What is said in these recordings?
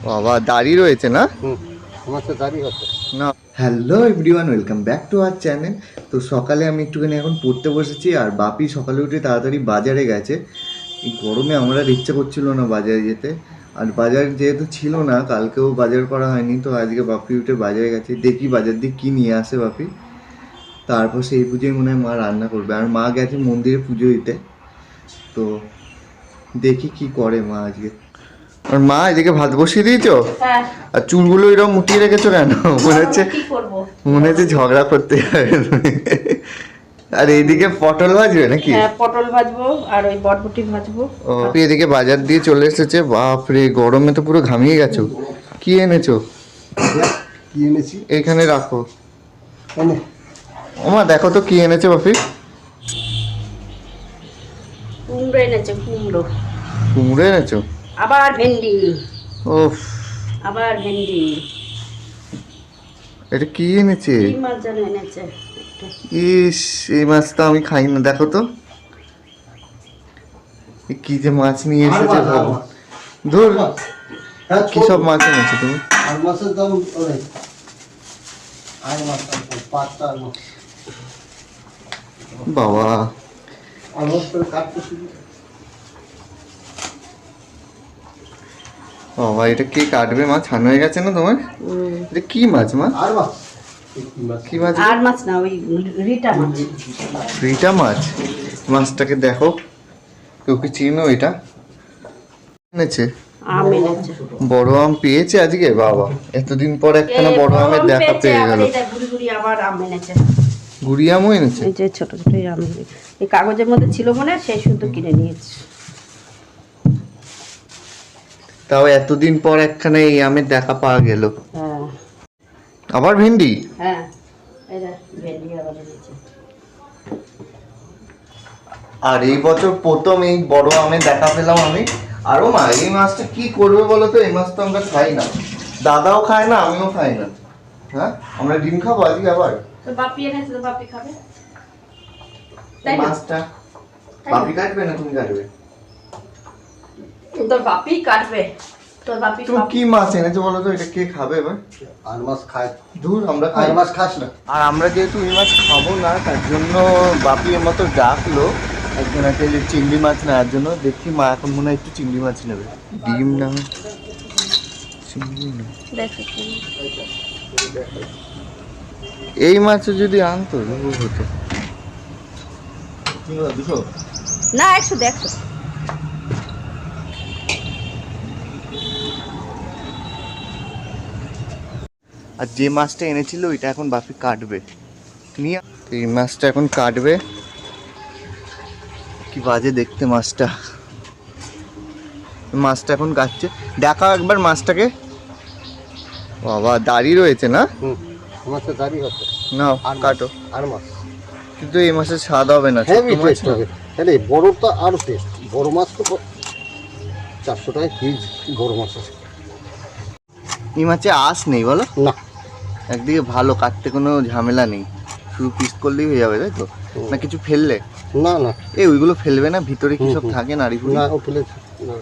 বাবা দাড়ি রয়েছে না? আমার তো দাড়ি আছে না। Hello everyone, welcome back to our channel. তো সকালে আমি একটুখানি এখন পড়তে বসেছি, আর বাপি সকালে উঠে তাড়াতাড়ি বাজারে গেছে। এই গরমে আমার আর ইচ্ছা করছিল না বাজারে যেতে, আর বাজার যেহেতু ছিল না, কালকেও বাজার করা হয়নি, তো আজকে বাপি উঠে বাজারে গেছে। দেখি বাজার দিয়ে কী নিয়ে আসে বাপি। তারপর সেই পুজোয় মনে হয় মা রান্না করবে, আর মা গেছে মন্দিরে পুজো দিতে। তো দেখি কি করে মা আজকে। আর মা এদিকে ভাত বসিয়ে দিয়েছো? হ্যাঁ। আর চুলগুলো এরকম মুটিয়ে রেখেছো কেন? মনে হচ্ছে ঝগড়া করতে যাবে। আর এইদিকে পটল ভাজবে নাকি? হ্যাঁ, পটল ভাজবো আর ওই বটবটি ভাজবো। ও এদিকে বাজার দিয়ে চলে এসেছে। বাপরে, গরমে তো পুরো ঘামিয়ে গেছো। কি এনেছো? কি এনেছি এখানে রাখো। এনে ওমা দেখো তো কি এনেছে বাপি। কুমড়ো এনেছে, কুমড়ো। কুমড়ো এনেছো? আবার ভেন্ডি। ওফ, আবার ভেন্ডি। এটা কি এনেছে? কি মাছ যেন এনেছে একটা। ইস, এই মাছটা আমি খাই না। দেখো তো এ কি যে মাছ নিয়ে এসেছে বাবা। ধুর, কি সব মাছ এনেছো তুমি? আর মাছের দাম অনেক। আর মাছ পাঁচটা আর মাছ বাবা। আর মাছ করে কাটতে শুরু। বাবা, এটা কে কাটবে? মাছ ছান হয়ে গেছে না তোমার? এটা কি মাছ মা? আর মাছ কি মাছ? আর মাছ না, ওই রিটা মাছ। রিটা মাছ। মাছটাকে দেখো, কেউ কি চিনো? এটা এনেছে আম এনেছে। বড় আম পেয়েছে আজকে বাবা। এতদিন পর একখানা বড় আমের দেখা পেয়ে গেল। গুড়ি গুড়ি আবার আম এনেছে। গুড়ি আমও এনেছে? এই যে ছোট ছোট আম, এই কাগজের মধ্যে ছিল মনে, সেই শুধু কিনে নিয়েছে। তাও এতদিন পর একখানা এই আমের দেখা পাওয়া গেল। হ্যাঁ। আবার ভেন্ডি? হ্যাঁ, এই যে ভেন্ডি আবার এনেছে। আর এই বছর প্রথম এই বড় আমের দেখা পেলাম আমি। আরো মা, এই মাছটা কি করবে বলো তো? এই মাছ তো আমরা খাই না, দাদাও খায় না, আমিও খাই না। হ্যাঁ, আমরা ডিম খাবো আজকে আবার? তো বাপি এনেছে, তো বাপি খাবে। এই মাছটা বাপি কাটবে না তুমি কাটবে? তোর বাপি কাটবে। তোর বাপি তুমি কি মাছ এনেছো বলো তো? এটা কে খাবে এবার? আর মাছ খায়। দূর, আমরা খাই। আর মাছ খাস না। আর আমরা যেহেতু এই মাছ খাবো না, তার জন্য বাপি এর মতো ডাকলো একজন একটা যে চিংড়ি মাছ নেওয়ার জন্য। দেখি মা এখন মনে হয় একটু চিংড়ি মাছ নেবে। ডিম না, চিংড়ি না। এই মাছ যদি আনতো হতো না, 100 100। আর যে মাছটা এনেছিল ওইটা এখন বাপি কাটবে নিয়ে। এই মাছটা এখন কাটবে। কি বাজে দেখতে মাছটা। মাছটা এখন কাটছে। দেখাও একবার মাছটাকে। বাবা দাড়ি রয়েছে না? আমার তো দাড়ি আছে না, কাটো। আর মাছ কিন্তু এই মাছের স্বাদ হবে না। হেভি টেস্ট হবে। তাহলে বড়টা আরো টেস্ট। বড় মাছ তো 400 টাকা কেজি বড় মাছ আছে। এই মাছে আঁশ নেই বলো? না, একদিকে ভালো, কাটতে কোনো ঝামেলা নেই, শুধু পিস করলেই হয়ে যাবে, তাই তো? না কিছু ফেললে? না না, এই ওইগুলো ফেলবে না? ভিতরে কি সব থাকে নাড়ি ফুড়ি? না ও ফেলে না।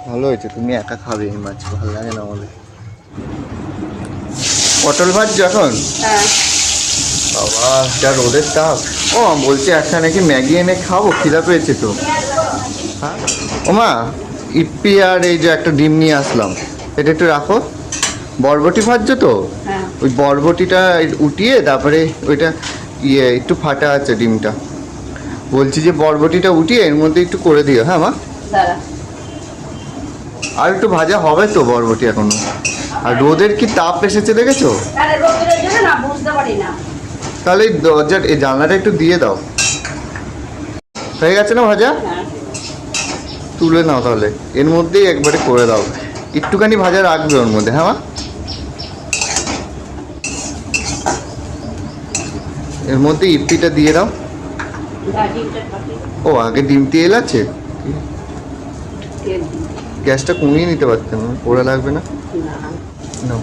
ভালো হয়েছে, তুমি একা খাবে এই মাছ, ভালো লাগে না আমাদের। পটল ভাজছো এখন? হ্যাঁ। বাবা যা রোদের তাপ। ও বলছে একটা নাকি ম্যাগি এনে খাবো, খিদা পেয়েছে তো। হ্যাঁ ও মা, ইপ্পি আর এই যে একটা ডিম নিয়ে আসলাম, এটা একটু রাখো। বরবটি ভাজছো তো? হ্যাঁ। ওই বরবটিটা উঠিয়ে তারপরে ওইটা একটু ফাটা আছে ডিমটা, বলছি যে বরবটিটা উঠিয়ে এর মধ্যে একটু করে দিও। হ্যাঁ মা, দাঁড়া। আর একটু ভাজা হবে তো বরবটি এখনো। আর রোদের কি তাপ এসেছে দেখেছো? আরে রোদের জন্য না, বুঝতে পারি না। তাহলে এই দরজার এই জানলাটা একটু দিয়ে দাও। হয়ে গেছে না ভাজা? হ্যাঁ। তুলে নাও তাহলে, এর মধ্যেই একবারে করে দাও। একটুখানি ভাজা রাখবে ওর মধ্যে। হ্যাঁ মা, এর মধ্যে ইপ্পিটা দিয়ে দাও। ও আগে ডিম তেল আছে, গ্যাসটা কমিয়ে নিতে পারতাম, পোড়া লাগবে না। নাও।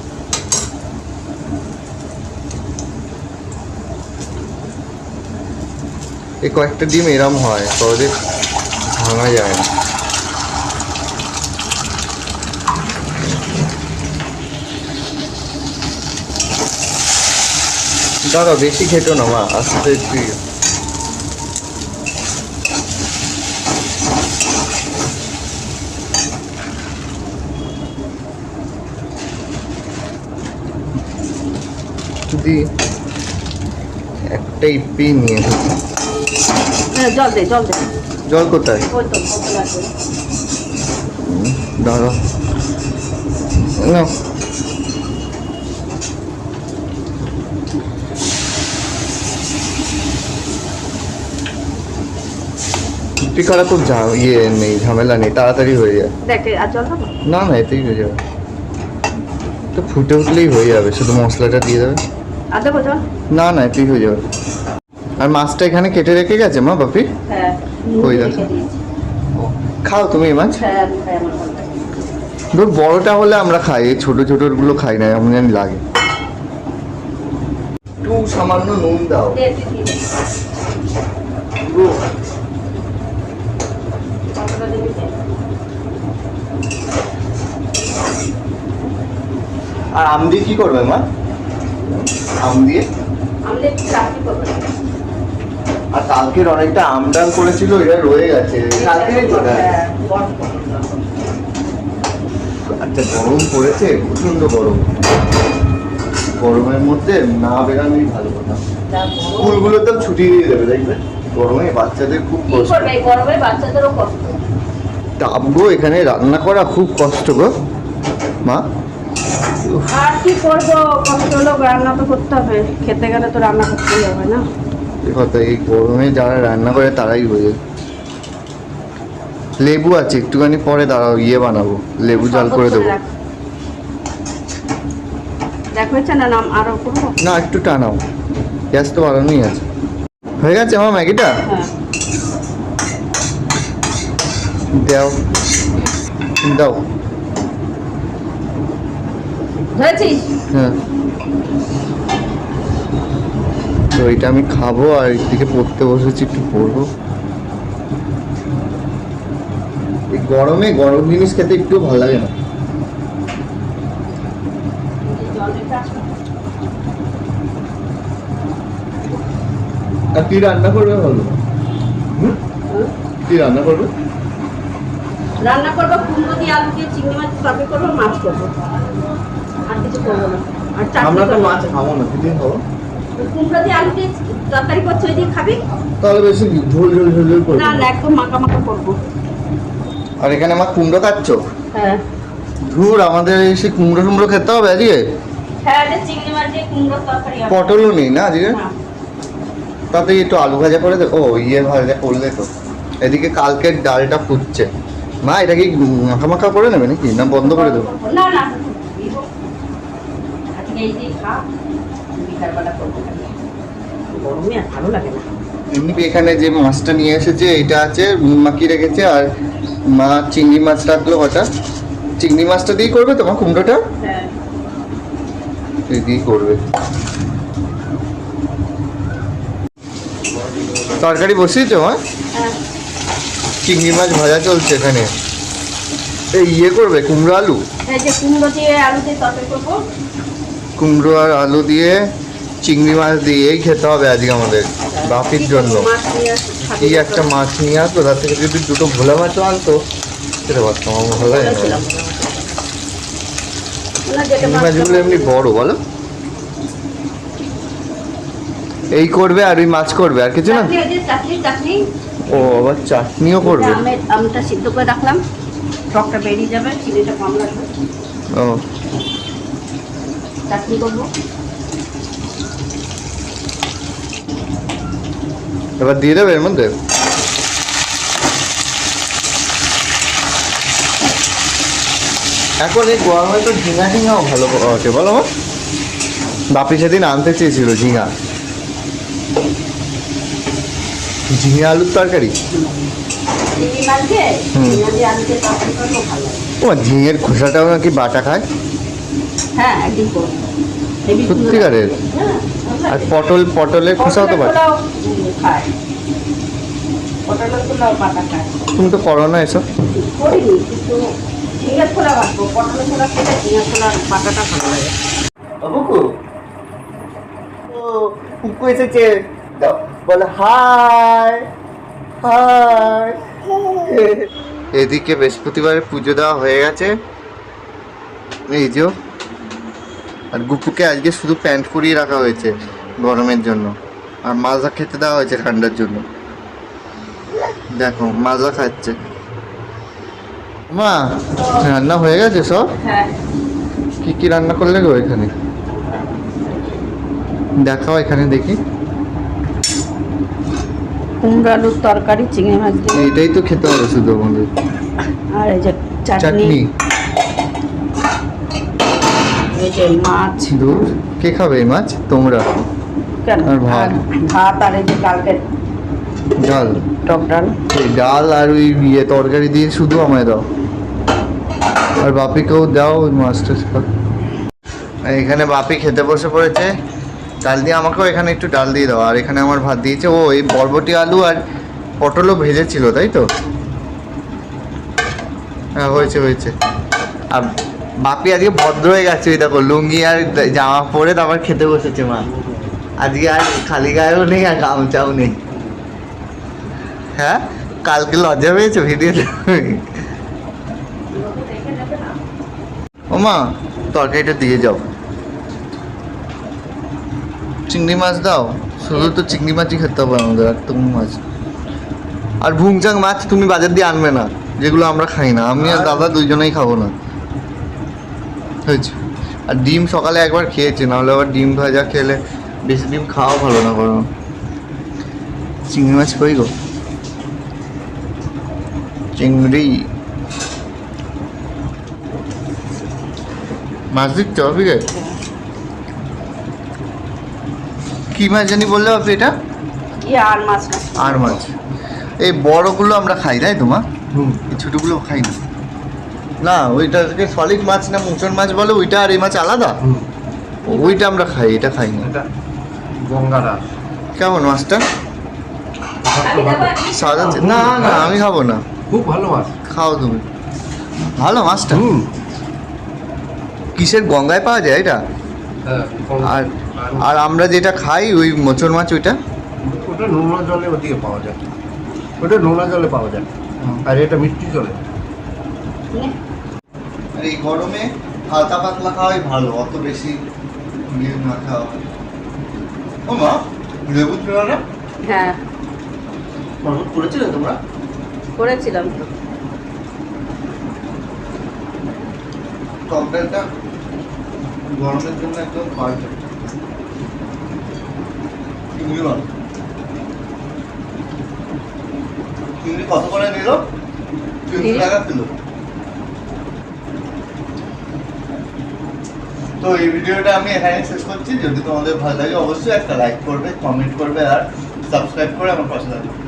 এই কয়েকটা ডিম এরম হয়, সহজে ভাঙা যায় না। দাদা বেশি খেতো না মা, আস্তে একটু দি একটা ইপি নিয়ে এসেছি। হ্যাঁ, জল দে জল দে। জল কোথায়? ওই তো বোতল আছে। দাঁড়া না, ইপি করা খুব ইয়ে নেই, ঝামেলা নেই, তাড়াতাড়ি হয়ে যায়। দেখ আর জল দেবো? না না, এতেই হয়ে যাবে, তো ফুটে উঠলেই হয়ে যাবে, শুধু মশলাটা দিয়ে দেবে। আর দেবো জল? না না, এতেই হয়ে যাবে। আর মাছটা এখানে কেটে রেখে গেছে মা বাপি? হ্যাঁ, ওই দেখো। রেখে দিয়েছি। খাও তুমি এই মাছ? হ্যাঁ, আমি খাই, আমার ভালো লাগে। ধর বড়টা হলে আমরা খাই, এই ছোট ছোটগুলো খাই না, এমন জানি লাগে। একটু সামান্য নুন দাও। দে, তুই দিয়ে দে। পুরো মশলা দিবি দে। আর আম দিয়ে কি করবে মা? আম দিয়ে আমাদের চাটনি করবো। আর কালকের অনেকটা আম ডাল করেছিল, এটা রয়ে গেছে কালকেরই তো। হ্যাঁ, গরম করবো। আচ্ছা, গরম পড়েছে, প্রচন্ড গরম। গরমের মধ্যে না বেরানোই ভালো কথা। যা গরম। স্কুলগুলোতেও ছুটি দিয়ে দেবে, দেখবে গরমে বাচ্চাদের খুব কি কষ্ট। করবে এই গরমে? বাচ্চাদেরও কষ্ট। তাপ গো, এখানে রান্না করা খুব কষ্ট গো মা। আর কি করবো, কষ্ট হলো, রান্না তো করতে হবে। খেতে গেলে তো রান্না করতেই হবে না? এ কথা, এই গরমে যারা রান্না করে তারাই বোঝে। লেবু আছে, একটুখানি পরে দাঁড়াও, ইয়ে বানাবো, লেবু জল করে দেবো। দেখ হয়েছে না, নাম আরো করবো? না, একটু টানাও, গ্যাস তো বাড়ানোই আছে। হয়ে গেছে আমার ম্যাগিটা? হ্যাঁ। দাও দাও। ধরেছিস? হ্যাঁ, তো এটা আমি খাবো, আর এদিকে পড়তে বসেছি, একটু পড়বো। এই গরমে গরম জিনিস খেতে একটু ভালো লাগে না। জল দিতে আসবে? আর কি রান্না করবে ভালো? কি রান্না করবে? রান্না করবো কুমড়ো দিয়ে, আলু দিয়ে, চিংড়ি মাছ তরকারি করবো, মাছ করবো, আর কিছু করবো না। আর চাটনি আমরা তো করবো। মাছ খাবো না, দিদি খাবো। কুমড়ো দিয়ে আলু দিয়ে তরকারি করছো, ওই দিয়ে খাবি? তাহলে বেশি ঝোল ঝোল ঝোল ঝোল করবো। না না, একদম মাখা মাখা করবো। আর এখানে আমার কুমড়ো খাচ্ছ? হ্যাঁ ধুর, আমাদের এসে কুমড়ো টুমড়ো খেতে হবে আজকে। হ্যাঁ, যে চিংড়ি মাছ দিয়ে কুমড়ো তরকারি হবে। পটলও নেই না আজকে? না। তাতে একটু আলু ভাজা করে দেবো। ও, ইয়ে ভাজা করলে তো। এদিকে কালকের ডালটা ফুটছে। মা, এটা কি মাখা মাখা করে নেবে নাকি, না বন্ধ করে দেবো? না না, আজকে এই দিয়ে খা, বিকালবেলা করবো। গরমে আর ভালো লাগে না। এমনি এখানে যে মাছটা নিয়ে এসেছে এটা আছে, নুন মাখিয়ে রেখেছে, আর মা চিংড়ি মাছ রাখলো কটা। চিংড়ি মাছটা দিয়ে করবে তোমার কুমড়োটা? হ্যাঁ। এই দিয়ে করবে। তরকারি বসিয়েছো মা? হ্যাঁ। চিংড়ি মাছ ভাজা চলছে এখানে। এই ইয়ে করবে কুমড়ো আলু? এই যে কুমড়ো দিয়ে আলু দিয়ে তরকারি করবো। কুমড়ো আর আলু দিয়ে চিংড়ি মাছ দিয়েই খেতে হবে আজকে আমাদের বাপির জন্য। মাছ নিয়ে আসি, খাবি? কি একটা মাছ নিয়ে আসতো, তার থেকে যদি দুটো ভোলা মাছও আনতো সেটা পারতাম, আমার ভালো লাগে না। বলেছিলাম। না, যেটা চিংড়ি মাছ মাছগুলো খাবো। এমনি বড়, বলো। এই করবে আর ওই মাছ করবে, আর কিছু না? চাটনি, ওই যে চাটনি চাটনি। ও, আবার চাটনিও করবে? আমটা সিদ্ধ করে রাখলাম, টকটা বেরিয়ে যাবে, চিনিটা কম লাগবে। ও, চাটনি করবো। এবার দিয়ে দেবে এর মধ্যে? এখন এই গরমে তো ঝিঙা ঝিঙাও ভালো আছে, বলো মা। বাপি সেদিন আনতে চেয়েছিল ঝিঙা, ঝিঙে আলুর তরকারি। চিংড়ি মাছ দিয়ে হুম। চিংড়ি দিয়ে আলু দিয়ে তরকারি করবো, ভালো লাগে। ও, ঝিঙের খোসাটাও নাকি বাটা খায়? হ্যাঁ, একদিন করবো। হেবি সুন্দর সত্যিকারের? লাগে। হ্যাঁ, ভালো আর লাগে। পটলের খোসাও তো বাটা? পটলের খোলাও, খায়। পটলের ছোলা পাতা খায়। তুমি তো করো না এসব। করিনি, কিন্তু ঝিঙের ছোলা বাটবো। পটলের ছোলা খেলে ঝিঙের ছোলার পাতাটা ভালো লাগে। বুকু ও কুকু এসেছে, দাও বলে হাই হাই। এদিকে বৃহস্পতিবারে পুজো দেওয়া হয়ে গেছে, এই যে। আর গুপুকে আজকে শুধু প্যান্ট পরিয়ে রাখা হয়েছে গরমের জন্য, আর মাজা খেতে দেওয়া হয়েছে ঠান্ডার জন্য। দেখো মাজা খাচ্ছে। মা রান্না হয়ে গেছে সব? হ্যাঁ, কি কি রান্না করলে গো এখানে? দেখাও এখানে দেখি। কুমড়ো আলুর তরকারি, চিংড়ি মাছ দিয়ে, এটাই তো খেতে হবে শুধু আমাদের। আর এই যে চাটনি, চাটনি। এই যে মাছ। দূর, কে খাবে এই মাছ? তোমরা। কেন? আর ভাত। আর ভাত, আর এই যে কালকের ডাল। টক ডাল। এই ডাল আর ওই তরকারি দিয়ে শুধু আমায় দাও, আর বাপিকেও দাও ওই মাছটা। আর এখানে বাপি খেতে বসে পড়েছে। ডাল দিয়ে আমাকেও এখানে একটু ডাল দিয়ে দাও, আর এখানে আমার ভাত দিয়েছে। ও এই বরবটি আলু আর পটলও ভেজেছিল, তাই তো? হ্যাঁ হয়েছে হয়েছে। আর বাপি আজকে ভদ্র হয়ে গেছে, ওই দেখো লুঙ্গি আর জামা পরে তারপর খেতে বসেছে মা। আজকে আর খালি গায়েও নেই আর গামছাও নেই। হ্যাঁ, কালকে লজ্জা পেয়েছো ভিডিওতে? ও মা, তরকারিটা দিয়ে যাও। চিংড়ি মাছ দাও, শুধু তো চিংড়ি মাছই খেতে হবে আমাদের, আর তো মাছ। আর ভুংচাং মাছ তুমি বাজার দিয়ে আনবে না, যেগুলো আমরা খাই না। আমি আর দাদা দুইজনেই খাবো না। হয়েছে। আর ডিম সকালে একবার খেয়েছি, নাহলে আবার ডিম ভাজা খেলে বেশি ডিম খাওয়া ভালো না। কারণ চিংড়ি মাছ কই গো? চিংড়ি মাছ দিচ্ছ বাপিকে? কি মাছ জানি বললে বাপি এটা? আর মাছ না। আর মাছ। এই বড়গুলো আমরা খাই, তাই তো মা? এই ছোটগুলো খাই না। না, ওইটাকে সলিড মাছ না মুচন মাছ বলে, ওইটা আর এই মাছ আলাদা। ওইটা আমরা খাই, এটা খাই না। এটা গঙ্গারা কেমন মাছটা? স্বাদ আছে? না না, আমি খাবো না। খুব ভালো মাছ। খাও তুমি। ভালো মাছটা। কিসের গঙ্গায় পাওয়া যায় এটা? আর আর আমরা যেটা খাই ওই মোচন মাছ, ওইটা ওটা নোনা জলে ওদিকে পাওয়া যায়, ওটা নোনা জলে পাওয়া যায়, আর এটা মিষ্টি জলে। আর এই গরমে হালকা পাতলা খাওয়াই ভালো, অত বেশি ইয়ে না খাওয়া। ও মা, লেবু ছিল না? হ্যাঁ, শরবত করেছিলে তোমরা? করেছিলাম। টকডালটা গরমের জন্য একদম পারফেক্ট। চিংড়ি মাছ, চিংড়ি কত করে নিল? 300 টাকা কিলো। তো এই ভিডিওটা আমি এখানে শেষ করছি। যদি তোমাদের ভালো লাগে অবশ্যই একটা লাইক করবে, কমেন্ট করবে, আর সাবস্ক্রাইব করে আমার পাশে থাকবে।